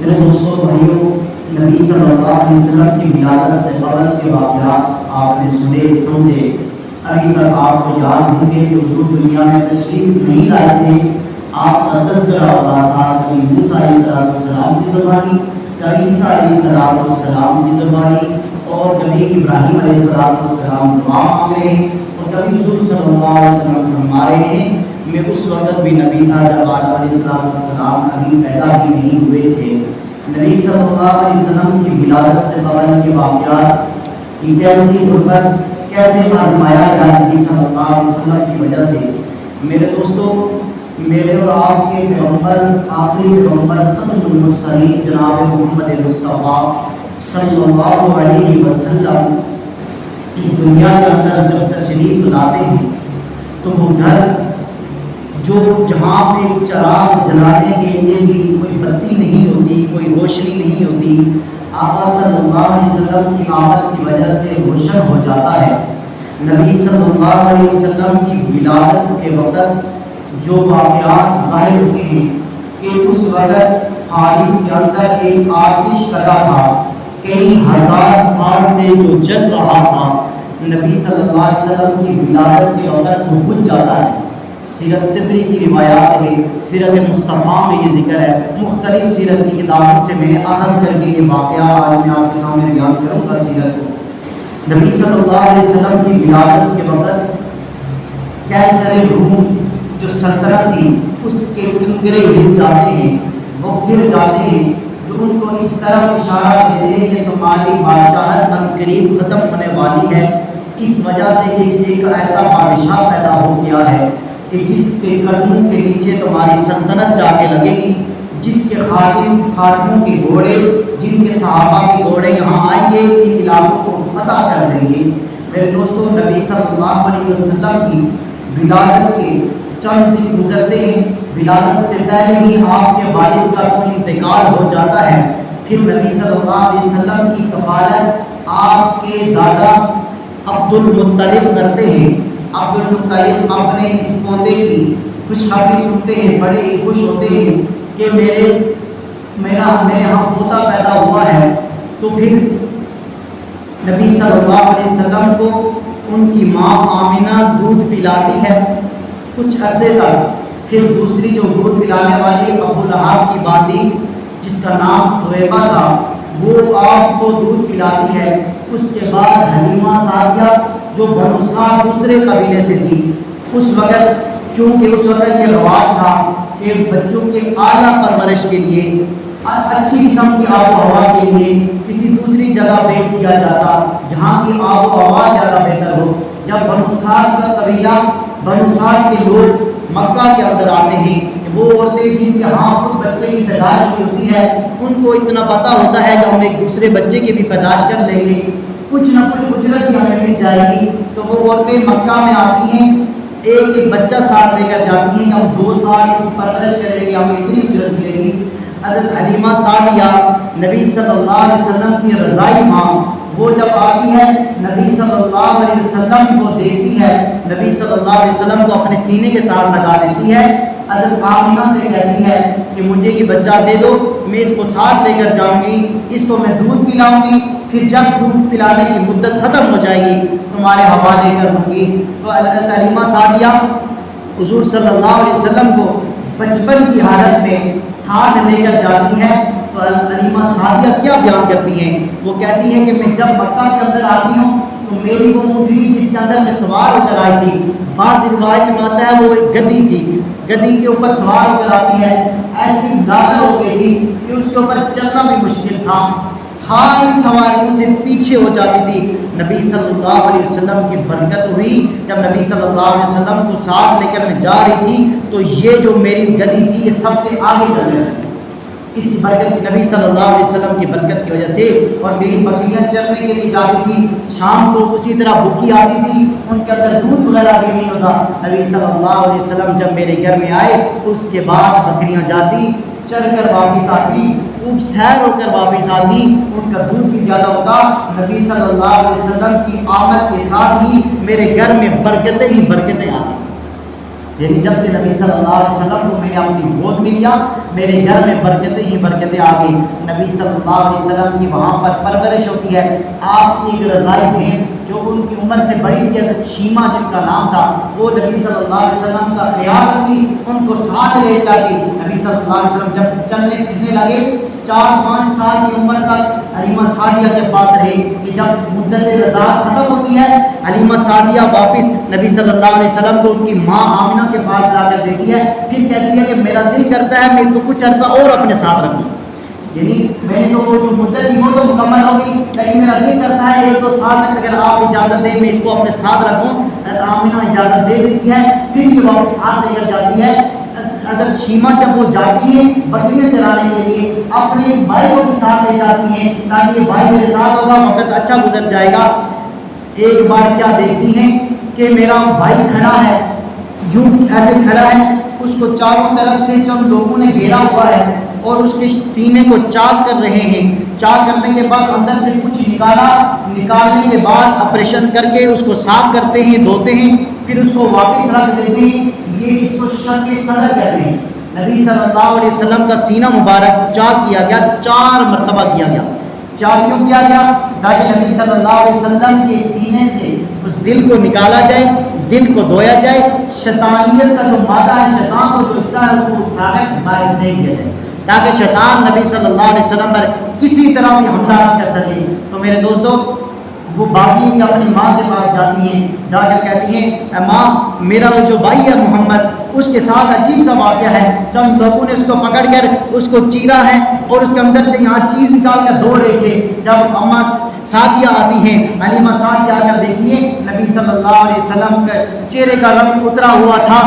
میرے دوستوں بھائیوں، نبی صلی اللہ علیہ وسلم کی ولادت سے قبل کے واقعات آپ نے سنے سمجھے۔ ابھی تک آپ کو یاد ہوں گے کہ حضور دنیا میں تشریف نہیں لائے تھے، آپ کا تذکرہ ہو رہا تھا کبھی موسیٰ علیہ السلام کی زبانی، کبھی عیسیٰ علیہ السلام کی زبانی، اور کبھی ابراہیم علیہ السلام دعا مانگ رہے ہیں، اور کبھی حضور صلی اللہ علیہ وسلم فرما رہے ہیں میں اس وقت بھی نبی تھا جب آدم علیہ السلام ابھی پیدا بھی نہیں ہوئے تھے۔ نبی صلی اللہ علیہ وسلم کی ولادت سے قبل کے واقعات کی کیسی غربت، کیسے آزمایا گیا نبی صلی اللہ علیہ وسلم کی وجہ سے۔ میرے دوستوں، میرے اور آپ کے پیغمبر، آخری پیغمبر خاتم المرسلین جناب محمد مصطفیٰ صلی اللہ علیہ وسلم اس دنیا کے اندر جب تشریف لاتے ہیں تو وہ گھر جو جہاں پہ چراغ جلانے کے لیے بھی کوئی بتی نہیں ہوتی، کوئی روشنی نہیں ہوتی، آقا صلی اللہ علیہ وسلم کی آمد کی وجہ سے روشن ہو جاتا ہے۔ نبی صلی اللہ علیہ وسلم کی ولادت کے وقت جو واقعات ظاہر ہوتے ہیں کہ اس وقت فارس کے اندر ایک آتش کدا تھا، کئی ہزار سال سے جو جل رہا تھا، نبی صلی اللہ علیہ وسلم کی ولادت کے وقت وہ بجھ جاتا ہے۔ سیرت طبری کی روایات ہے، سیرت مصطفیٰ میں یہ ذکر ہے، مختلف سیرت کی کتابوں سے میں نے اخذ کر کے یہ واقعہ آج میں آپ کے سامنے بیان کروں گا۔ سیرت کو نبی صلی اللہ علیہ وسلم کی ولادت کے وقت کیسر روم جو سلطنت تھی اس کے کنگرے گر جاتے ہیں، وہ گر جاتے ہیں، جو ان کو اس طرح اشارہ دے دے کہ تمہاری بادشاہت عنقریب ختم ہونے والی ہے۔ اس وجہ سے ایک ایسا بادشاہ پیدا ہو گیا ہے کہ جس کے قدموں کے نیچے تمہاری سلطنت جا کے لگے گی، جس کے خادموں کے گھوڑے، جن کے صحابہ کے گھوڑے یہاں آئیں گے، ان علاقوں کو فتح کر دیں گے۔ میرے دوستوں، نبی صلی اللہ علیہ وسلم کی ولادت کے چند دن گزرتے ہیں، ولادت سے پہلے ہی آپ کے والد کا انتقال ہو جاتا ہے۔ پھر نبی صلی اللہ علیہ وسلم کی کفالت آپ کے دادا عبد المطلب کرتے ہیں۔ عبد المطلب اپنے اس پوتے کی خوشخبری سنتے ہیں، بڑے ہی خوش ہوتے ہیں کہ میرے یہاں پوتا پیدا ہوا ہے۔ تو پھر نبی صلی اللہ علیہ وسلم کو ان کی ماں آمنہ دودھ پلاتی ہے کچھ عرصے تک۔ پھر دوسری جو دودھ پلانے والی ابو لہب کی باندی جس کا نام سویبہ تھا، وہ آپ کو دودھ پلاتی ہے۔ اس کے بعد حلیمہ سعدیہ جو بنو سعد دوسرے قبیلے سے تھی، اس وقت چونکہ اس وقت یہ رواج تھا کہ بچوں کے اعلیٰ پرورش کے لیے، اچھی قسم کی آب و ہوا کے لیے کسی دوسری جگہ بھیج دیا جاتا جہاں کی آب و ہوا زیادہ بہتر ہو۔ جب بنو سعد کا قبیلہ، بنو سعد کے لوگ مکہ کے اندر آتے ہیں، وہ عورتیں جن کے ہاں خود بچے کی پیدائش ہوتی ہے، ان کو اتنا پتہ ہوتا ہے کہ ہم ایک دوسرے بچے کی بھی پیدائش کر لیں گے، کچھ نہ کچھ اجرت بھی ہمیں مل جائے گی۔ تو وہ عورتیں مکہ میں آتی ہیں، ایک ایک بچہ ساتھ لے کر جاتی ہیں کہ ہم 2 سال اس کی پرورش کریں گے، ہمیں اتنی اجرت ملے گی۔ حضرت حلیمہ سعدیہ نبی صلی اللہ علیہ وسلم کی رضائی ماں، وہ جب آتی ہے نبی صلی اللہ علیہ وسلم کو دیکھتی ہے، نبی صلی اللہ علیہ وسلم کو اپنے سینے کے ساتھ لگا دیتی ہے۔ حضرت آمنہ سے کہتی ہے کہ مجھے یہ بچہ دے دو، میں اس کو ساتھ لے کر جاؤں گی، اس کو میں دودھ پلاؤں گی، پھر جب دودھ پلانے کی مدت ختم ہو جائے گی تمہارے حوالے کر دوں گی۔ تو حضرت حلیمہ سعدیہ حضور صلی اللہ علیہ وسلم کو بچپن کی حالت میں ساتھ لے کر جاتی ہے۔ تو حلیمہ سعدیہ کیا بیان کرتی ہیں؟ وہ کہتی ہے کہ میں جب مکہ کے اندر آتی ہوں تو میری وہ اونٹنی جس کے اندر میں سوار ہو کر آئی تھی، بعض روایت میں آتا ہے وہ ایک گدی تھی، گدی کے اوپر سوار ہو کر آتی ہے، ایسی لاغر ہو گئی تھی کہ اس کے اوپر چلنا بھی مشکل تھا، ساری سواریوں سے پیچھے ہو جاتی تھی۔ نبی صلی اللہ علیہ وسلم کی برکت ہوئی، جب نبی صلی اللہ علیہ وسلم کو ساتھ لے کر میں جا رہی تھی تو یہ جو میری گدی تھی یہ سب سے آگے چل رہی تھی، اس کی برکت، نبی صلی اللہ علیہ وسلم کی برکت کی وجہ سے۔ اور میری بکریاں چرنے کے لیے جاتی تھی، شام کو اسی طرح بھوکی آتی تھی، ان کے اندر دودھ وغیرہ بھی نہیں ہوتا۔ نبی صلی اللہ علیہ وسلم جب میرے گھر میں آئے اس کے بعد بکریاں جاتی، چر کر واپس آتی، خوب سیر ہو کر واپس آتی، ان کا دودھ بھی زیادہ ہوتا۔ نبی صلی اللہ علیہ وسلم کی آمد کے ساتھ ہی میرے گھر میں برکتیں ہی برکتیں آ گئی۔ یعنی جب سے نبی صلی اللہ علیہ وسلم کو میں نے اپنی گود میں لیا میرے گھر میں برکتیں ہی برکتیں آ گئی۔ نبی صلی اللہ علیہ وسلم کی وہاں پر پرورش ہوتی ہے۔ آپ کی ایک رضائی بہن جو ان کی عمر سے بڑی تھی حضرت شیمہ جن کا نام تھا، وہ نبی صلی اللہ علیہ وسلم کا خیال رکھتی، ان کو ساتھ لے جاتی۔ نبی صلی اللہ علیہ وسلم جب چلنے پھرنے لگے 4-5 سال کی عمر تک حلیمہ سعدیہ کے پاس رہے کہ جب مدت رضاعت ختم ہوتی ہے حلیمہ سعدیہ واپس نبی صلی اللہ علیہ وسلم کو ان کی ماں آمنہ کے پاس لا کر دیتی ہے، پھر کہتی ہے کہ میرا دل کرتا ہے میں اس کو کچھ عرصہ اور اپنے ساتھ رکھوں، یعنی میں نے تو وہ جو مدت تھی وہ تو مکمل ہو گئی، لیکن میرا دل کرتا ہے 1-2 سال تک اگر آپ اجازت دیں میں اس کو اپنے ساتھ رکھوں۔ آمنہ اجازت دے دیتی ہے، پھر یہ واپس ہاتھ لے کر جاتی ہے۔ حضرت شیمہ جب وہ جاتی ہے بکریاں چرانے کے لیے اپنے اس بھائی کو بھی ساتھ لے جاتی ہیں تاکہ یہ بھائی میرے ساتھ ہوگا، وقت اچھا گزر جائے گا۔ ایک بار کیا دیکھتی ہیں کہ میرا بھائی کھڑا ہے، جو ایسے کھڑا ہے، اس کو چاروں طرف سے چند لوگوں نے گھیرا ہوا ہے اور اس کے سینے کو چاک کر رہے ہیں۔ چاک کرنے کے بعد اندر سے کچھ نکالنے کے بعد آپریشن کر کے اس کو صاف کرتے ہیں، دھوتے ہیں، پھر اس کو واپس رکھ دیتے ہیں۔ یہ اس کو شق صدر کہتے ہیں۔ نبی صلی اللہ علیہ وسلم کا سینہ مبارک چاک کیا گیا، 4 مرتبہ کیا گیا۔ چاک کیوں کیا گیا؟ تاکہ نبی صلی اللہ علیہ وسلم کے سینے سے اس دل کو نکالا جائے، دل کو دھویا جائے، شیطانیت کا جو مادہ ہے، شیطان کو جو حصہ ہے اس کو اٹھا کر باہر نہیں کیا جائے، تاکہ شیطان نبی صلی اللہ علیہ وسلم پر کسی طرح بھی حملہ نہ کر سکے۔ تو میرے دوستو وہ باغی بھی اپنی ماں کے پاس جاتی ہیں، جا کر کہتی ہیں اے ماں میرا وہ جو بھائی ہے محمد اس کے ساتھ عجیب سا واقعہ ہے، چند لوگوں نے اس کو پکڑ کر اس کو چیرا ہے اور اس کے اندر سے یہاں چیز نکال کر دھو رہے تھے۔ جب اماں سعدیہ آتی ہیں، حلیمہ سعدیہ آ کر دیکھیے نبی صلی اللہ علیہ وسلم کے چہرے کا رنگ اترا ہوا تھا،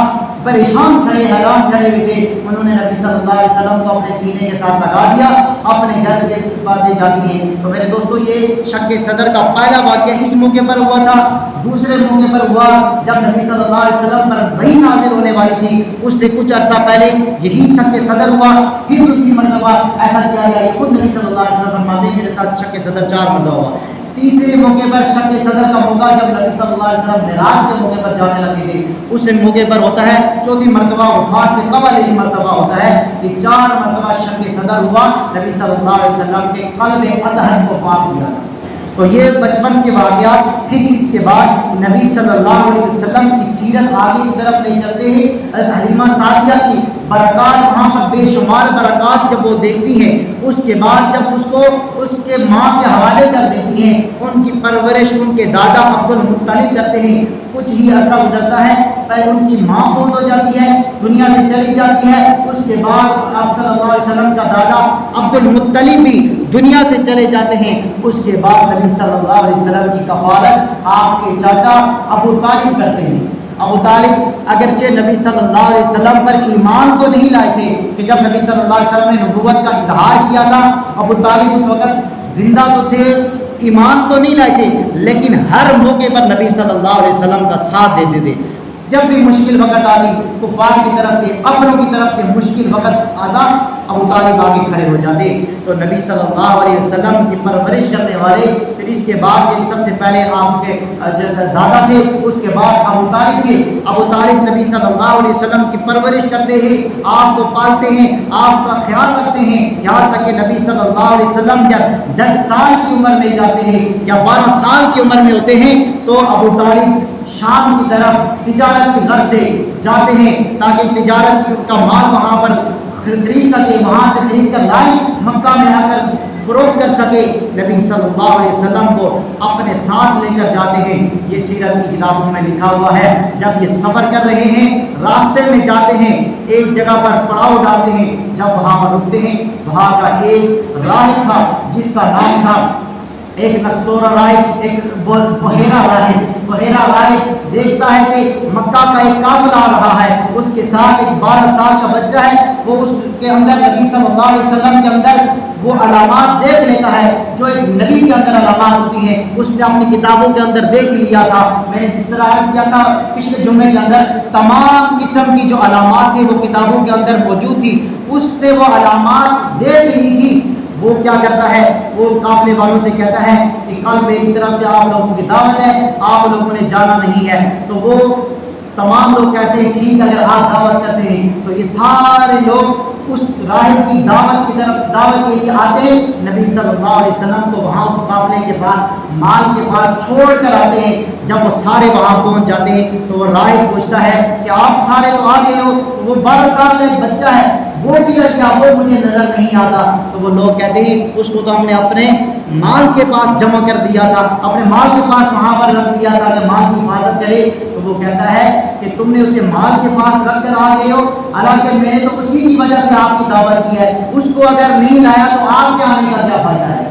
پریشان کھڑے حیران کھڑے ہوئے تھے۔ انہوں نے نبی صلی اللہ علیہ وسلم کو اپنے سینے کے ساتھ لگا دیا، اپنے گھر کے پاس لے جاتی ہیں۔ تو میرے دوستو یہ شق صدر کا پہلا واقعہ اس موقع پر ہوا تھا۔ دوسرے موقع پر ہوا جب نبی صلی اللہ علیہ وسلم پر وحی نازل ہونے والی تھی، اس سے کچھ عرصہ پہلے یہی شق صدر ہوا، پھر دوسری مرتبہ ایسا کیا گیا۔ یہ خود نبی صلی اللہ علیہ وسلم فرماتے ہیں میرے ساتھ شق صدر 4 مرتبہ ہوا۔ تیسرے موقع پر شق صدر کا موقع جب نبی صلی اللہ علیہ وسلم معراج کے موقع پر جانے لگے تھے، اس موقع پر ہوتا ہے چوتھی مرتبہ وفات سے قبل ایک مرتبہ ہوتا ہے کہ 4 مرتبہ شق صدر ہوا، نبی صلی اللہ علیہ وسلم کے قلب اطہر کو پاک کیا۔ تو یہ بچپن کے واقعات۔ پھر اس کے بعد نبی صلی اللہ علیہ وسلم کی سیرت آگے کی طرف لے چلتے ہیں۔ حلیمہ سعدیہ کی برکات وہاں پر بے شمار برکات جب وہ دیکھتی ہیں، اس کے بعد جب اس کو اس کے ماں کے حوالے کر دیتی ہیں، ان کی پرورش ان کے دادا عبد المطلب کرتے ہیں۔ کچھ ہی عرصہ گزرتا ہے، پہلے ان کی ماں فوت ہو جاتی ہے، دنیا سے چلی جاتی ہے، اس کے بعد آپ صلی اللہ علیہ وسلم کا دادا عبد المطلب بھی دنیا سے چلے جاتے ہیں۔ اس کے بعد نبی صلی اللہ علیہ وسلم کی کفالت آپ کے چاچا ابو طالب کرتے ہیں۔ ابو طالب اگرچہ نبی صلی اللہ علیہ وسلم پر ایمان تو نہیں لائے تھے کہ جب نبی صلی اللہ علیہ وسلم نے نبوت کا اظہار کیا تھا، ابو طالب اس وقت زندہ تو تھے، ایمان تو نہیں لائے تھے، لیکن ہر موقع پر نبی صلی اللہ علیہ وسلم کا ساتھ دیتے تھے۔ جب بھی مشکل وقت آتی کفار کی طرف سے اپنوں کی طرف سے مشکل وقت آتا ابو طالب آگے کھڑے ہو جاتے۔ تو نبی صلی اللہ علیہ وسلم کی پرورش کرنے والے پھر اس کے بعد یہ سب سے پہلے آپ کے دادا تھے، اس کے بعد ابو طالب تھے۔ ابو طالب نبی صلی اللہ علیہ وسلم کی پرورش کرتے ہیں، آپ کو پالتے ہیں، آپ کا خیال رکھتے ہیں، یہاں تک کہ نبی صلی اللہ علیہ وسلم جب 10 سال کی عمر میں جاتے ہیں یا 12 سال کی عمر میں ہوتے ہیں تو ابو طالب شام کی طرف تجارت کی غرض سے جاتے ہیں تاکہ تجارت کا مال وہاں پر خرید سکے، وہاں سے خرید کر لائے، مکہ میں آ کر فروخت کر سکے۔ نبی صلی اللہ علیہ وسلم کو اپنے ساتھ لے کر جاتے ہیں۔ یہ سیرت کی کتابوں میں لکھا ہوا ہے، جب یہ سفر کر رہے ہیں راستے میں جاتے ہیں، ایک جگہ پر پڑاؤ ڈالتے ہیں، جب وہاں پر رکتے ہیں وہاں کا ایک راہب تھا جس کا نام تھا ایک نستورہ راہب، ایک بحیرہ راہب دیکھتا ہے کہ مکہ کا ایک قافلہ آ رہا ہے، اس کے ساتھ ایک 12 سال کا بچہ ہے، وہ اس کے اندر نبی صلی اللہ علیہ وسلم کے اندر وہ علامات دیکھ لیتا ہے جو ایک نبی کے اندر علامات ہوتی ہیں، اس نے اپنی کتابوں کے اندر دیکھ لیا تھا۔ میں نے جس طرح عرض کیا تھا پچھلے جمعے کے اندر تمام قسم کی جو علامات تھی وہ کتابوں کے اندر موجود تھی، اس نے وہ علامات دیکھ لی تھی۔ وہ کیا کرتا ہے، وہ قافلے والوں سے کہتا ہے کہ کل میری طرف سے آپ لوگوں کی دعوت ہے، آپ لوگوں نے جانا نہیں ہے۔ تو وہ تمام لوگ کہتے ہیں ٹھیک اگر آپ دعوت کرتے ہیں تو یہ سارے لوگ اس راہب کی دعوت کی طرف دعوت کے لیے آتے ہیں. نبی صلی اللہ علیہ وسلم کو وہاں اس قافلے کے پاس مال کے پاس چھوڑ کر آتے ہیں. جب وہ سارے وہاں پہنچ جاتے ہیں تو وہ راہب پوچھتا ہے کہ آپ سارے تو آ گئے ہو, وہ 12 سال کا ایک بچہ ہے وہ کیا کیا وہ مجھے نظر نہیں آتا. تو وہ لوگ کہتے ہیں اس کو تو ہم نے اپنے مال کے پاس جمع کر دیا تھا, اپنے مال کے پاس وہاں پر رکھ دیا تھا کہ مال کی حفاظت کرے. تو وہ کہتا ہے کہ تم نے اسے مال کے پاس رکھ کر آ گئے ہو, حالانکہ میں نے تو اسی کی وجہ سے آپ کی دعوت کی ہے. اس کو اگر نہیں لایا تو آپ کے آنے کا کیا فائدہ ہے,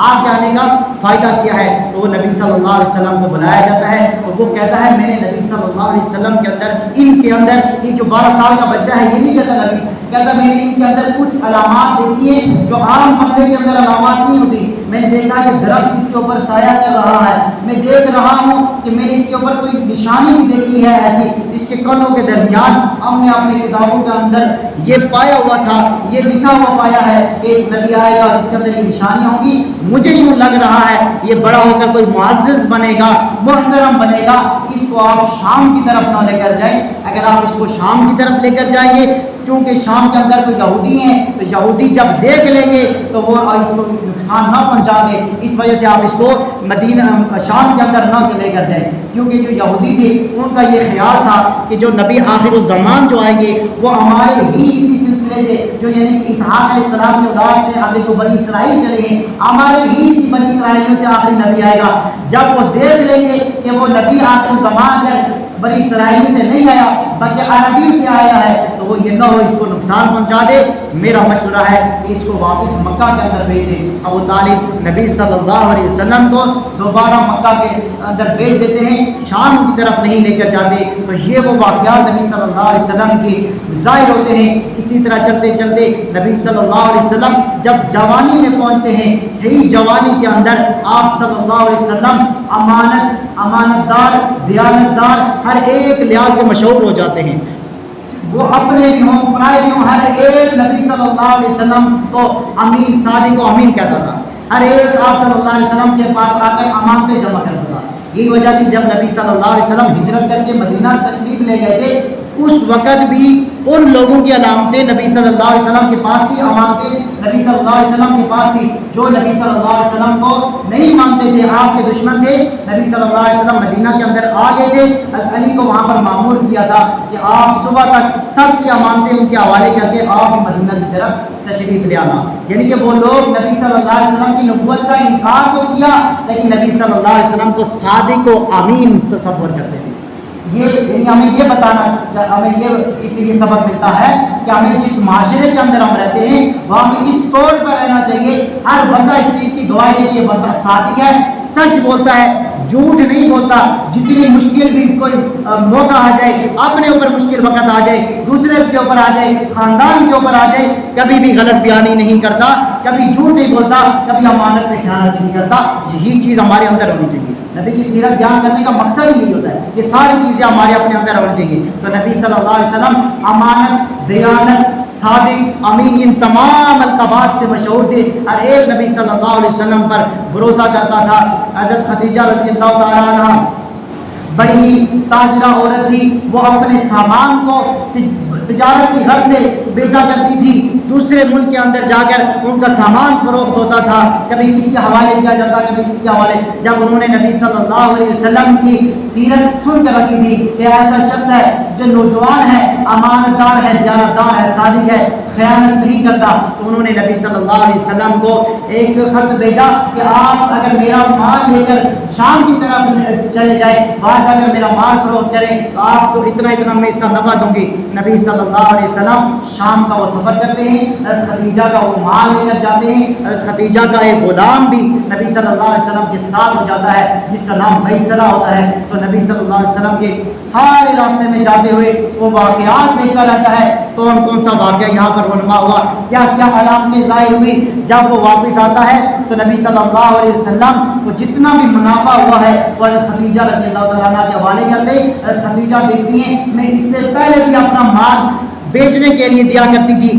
آپ کے آنے کا فائدہ کیا ہے. تو وہ نبی صلی اللہ علیہ وسلم کو بلایا جاتا ہے اور وہ کہتا ہے میں نے نبی صلی اللہ علیہ وسلم کے اندر ان کے اندر یہ جو 12 سال کا بچہ ہے, یہ نہیں کہتا نبی, کہتا میں نے ان کے اندر کچھ علامات دیکھی ہیں جو عام بندے کے اندر علامات نہیں ہوتی. میں نے دیکھا کہ درخت اس کے اوپر سایہ کر رہا ہے, میں دیکھ رہا ہوں کہ میں نے اس کے اوپر کوئی نشانی بھی دیکھی ہے ایسی, اس کے کنوں کے درمیان ہم نے اپنی کتابوں کے اندر یہ پایا ہوا تھا, یہ لکھا ہوا پایا ہے کہ ایک نبی آئے گا جس کے اندر یہ نشانیاں ہوں گی. مجھے یوں لگ رہا ہے یہ بڑا ہو کر کوئی معزز بنے گا, محترم بنے گا. اس کو آپ شام کی طرف نہ لے کر جائیں. اگر آپ اس کو شام کی طرف لے کر جائیں گے, چونکہ شام کے اندر کوئی یہودی ہیں تو یہودی جب دیکھ لیں گے تو وہ اس کو نقصان نہ پہنچا دیں, اس وجہ سے آپ اس کو مدینہ شام کے اندر نہ لے کر جائیں. کیونکہ جو یہودی تھے ان کا یہ خیال تھا کہ جو نبی آخر الزمان جو آئیں گے وہ ہمارے ہی اسی سلسلے سے, جو یعنی کہ اسحاق علیہ السلام کے اولاد سے آگے جو بنی اسرائیل چلے ہیں, ہمارے ہی اسی بنی اسرائیلیوں سے آخری نبی آئے گا. جب وہ دیکھ لیں گے کہ وہ نبی آخر الزمان ہے بنی اسرائیل سے نہیں آیا بلکہ عربیوں سے آیا ہے, تو وہ یہ نہ ہو اس کو نقصان پہنچا دے. میرا مشورہ ہے کہ اس کو واپس مکہ کے اندر بھیج دے. ابو طالب نبی صلی اللہ علیہ وسلم کو دوبارہ مکہ کے اندر بھیج دیتے ہیں, شام کی طرف نہیں لے کر جاتے. تو یہ وہ واقعات نبی صلی اللہ علیہ وسلم کے ظاہر ہوتے ہیں. اسی طرح چلتے چلتے نبی صلی اللہ علیہ وسلم جب جوانی میں پہنچتے ہیں, صحیح جوانی کے اندر آپ صلی اللہ علیہ وسلم امانت دار, دیانت دار, ہر ایک لحاظ سے مشہور ہو جاتے ہیں. وہ اپنے بھی ہوں پرائے بھی ہوں, ہر ایک نبی صلی اللہ علیہ وسلم کو امین, صادق کو امین کہتا تھا. ہر ایک آپ صلی اللہ علیہ وسلم کے پاس آ کر امانتیں جمع کرتا تھا. یہی وجہ تھی جب نبی صلی اللہ علیہ وسلم ہجرت کر کے مدینہ تشریف لے گئے تھے, اس وقت بھی ان لوگوں کی علامتیں نبی صلی اللہ علیہ وسلم کے پاس تھی, امانتیں نبی صلی اللہ علیہ وسلم کے پاس تھی. جو نبی صلی اللہ علیہ وسلم کو نہیں مانتے تھے, آپ کے دشمن تھے, نبی صلی اللہ علیہ وسلم مدینہ کے اندر آ گئے تھے. علی کو وہاں پر مامور کیا تھا کہ آپ صبح تک سب کی امانتیں ان کے حوالے کر کے آپ مدینہ کی طرف تشریف لے آنا. یعنی کہ وہ لوگ نبی صلی اللہ علیہ وسلم کی نبوت کا انکار تو کیا, لیکن نبی صلی اللہ علیہ وسلم کو صادق و امین تصور کرتے تھے. یہ یعنی ہمیں یہ بتانا, ہمیں یہ اس لیے سبق ملتا ہے کہ ہمیں جس معاشرے کے اندر ہم رہتے ہیں وہاں پہ اس طور پر رہنا چاہیے. ہر بندہ اس چیز کی گواہی دے کہ یہ بندہ صادق ہے, سچ بولتا ہے, جھوٹ نہیں بولتا. جتنی مشکل بھی کوئی موقع آ جائے, اپنے اوپر مشکل وقت آ جائے, دوسرے کے اوپر آ جائے, خاندان کے اوپر آ جائے, کبھی بھی غلط بیانی نہیں کرتا, کبھی جھوٹ نہیں بولتا, کبھی امانت پہ خیانت نہیں کرتا. یہی چیز ہمارے اندر ہونی چاہیے. نبی کی سیرت بیان کرنے کا مقصد ہی یہی ہوتا ہے, یہ ساری چیزیں ہمارے اپنے اندر ہونی چاہیے. تو نبی صلی اللہ علیہ وسلم امانت, دیانت, صادق, امین, ان تمام القابات سے مشہور تھے. ہر ایک نبی صلی اللہ علیہ وسلم پر بھروسہ کرتا تھا. حضرت خدیجہ رضی اللہ تعالیٰ عنہ بڑی تاجرہ عورت تھی, وہ اپنے سامان کو تجارت کی غرض سے بیچا کرتی تھی. دوسرے ملک کے اندر جا کر ان کا سامان فروخت ہوتا تھا, کبھی کس کے حوالے کیا جاتا, کبھی کس کے حوالے. جب انہوں نے نبی صلی اللہ علیہ وسلم کی سیرت سن کر رکھی تھی کہ ایسا شخص ہے جو نوجوان ہے, امانت دار ہے, دیانت دار ہے, صادق ہے, خیانت نہیں کرتا, تو انہوں نے نبی صلی اللہ علیہ وسلم کو ایک خط بھیجا کہ آپ اگر میرا مال لے کر شام کی طرف چلے جائیں, باہر جا کر میرا مال فروخت کریں تو آپ کو اتنا میں اس کا نفع دوں گی. نبی صلی اللہ علیہ وسلم شام کا وہ سفر کرتے ہیں, حضرت خدیجہ کا وہ مال لے کر جاتے ہیں. حضرت خدیجہ کا ایک غلام بھی نبی صلی اللہ علیہ وسلم کے ساتھ ہو جاتا ہے جس کا نام میسرہ ہوتا ہے. تو نبی صلی اللہ علیہ وسلم کے سارے راستے میں جاتے ہوئے وہ واقعات دیکھتا رہتا ہے, کون سا واقعہ یہاں پر رونما ہوا, کیا کیا علامتیں ظاہر ہوئی. جب وہ واپس آتا ہے تو نبی صلی اللہ علیہ وسلم کو جتنا بھی منافع ہوا ہے وہ خدیجہ رضی اللہ تعالیٰ عنہ کے حوالے کر دے. خدیجہ دیکھتی ہیں میں اس سے پہلے بھی اپنا مال بیچنے کے لیے دیا کرتی تھی,